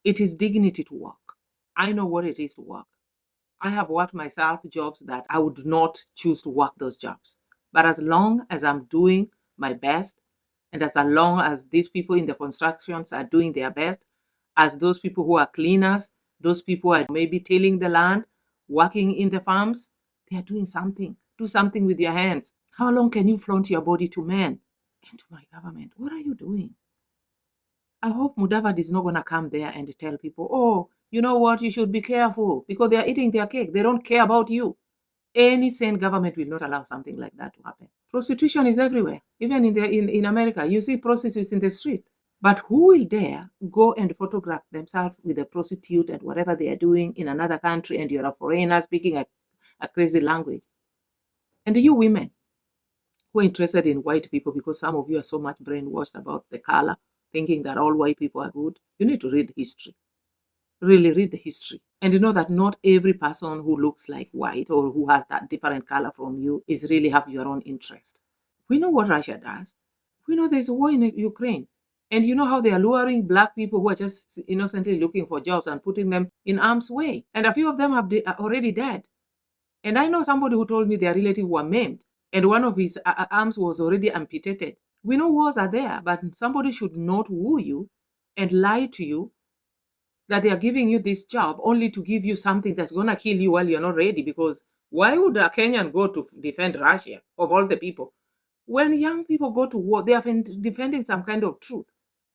It is dignity to work. I know what it is to work. I have worked myself jobs that I would not choose to work those jobs. But as long as I'm doing my best, and as long as these people in the constructions are doing their best, as those people who are cleaners, those people who are maybe tilling the land, working in the farms, they are doing something. Do something with your hands. How long can you flaunt your body to men and to my government? What are you doing? I hope Mudavadi is not going to come there and tell people, oh, you know what, you should be careful because they are eating their cake. They don't care about you. Any sane government will not allow something like that to happen. Prostitution is everywhere. Even in America, you see prostitutes in the street. But who will dare go and photograph themselves with a prostitute and whatever they are doing in another country, and you're a foreigner speaking a crazy language? And you women who are interested in white people, because some of you are so much brainwashed about the color, thinking that all white people are good, you need to read history. Really read the history. And you know that not every person who looks like white or who has that different color from you is really have your own interest. We know what Russia does. We know there's a war in Ukraine. And you know how they are luring black people who are just innocently looking for jobs and putting them in harm's way. And a few of them are already dead. And I know somebody who told me their relative were maimed and one of his arms was already amputated. We know wars are there, but somebody should not woo you and lie to you that they are giving you this job only to give you something that's going to kill you while you're not ready. Because why would a Kenyan go to defend Russia, of all the people? When young people go to war, they are defending some kind of truth.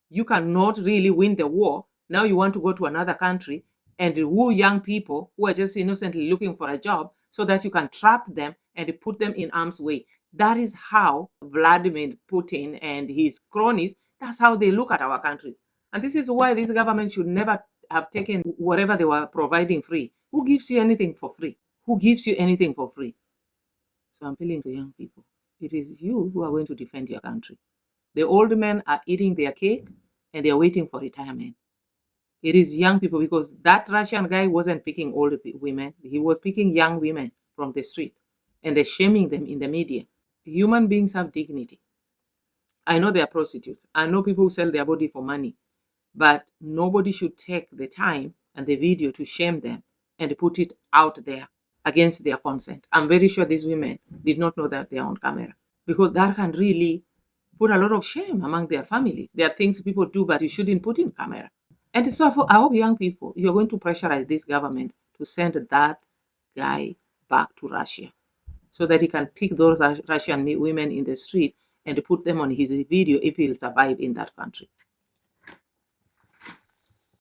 You cannot really win the war. Now you want to go to another country and woo young people who are just innocently looking for a job so that you can trap them and put them in harm's way. That is how Vladimir Putin and his cronies, that's how they look at our countries. And this is why this government should never have taken whatever they were providing free. Who gives you anything for free? Who gives you anything for free? So I'm appealing to young people. It is you who are going to defend your country. The old men are eating their cake and they are waiting for retirement. It is young people, because that Russian guy wasn't picking old women. He was picking young women from the street and they're shaming them in the media. Human beings have dignity. I know they are prostitutes. I know people who sell their body for money. But nobody should take the time and the video to shame them and put it out there against their consent. I'm very sure these women did not know that they are on camera, because that can really put a lot of shame among their families. There are things people do, but you shouldn't put in camera. And so I hope young people, you're going to pressurize this government to send that guy back to Russia so that he can pick those Russian women in the street and put them on his video if he'll survive in that country.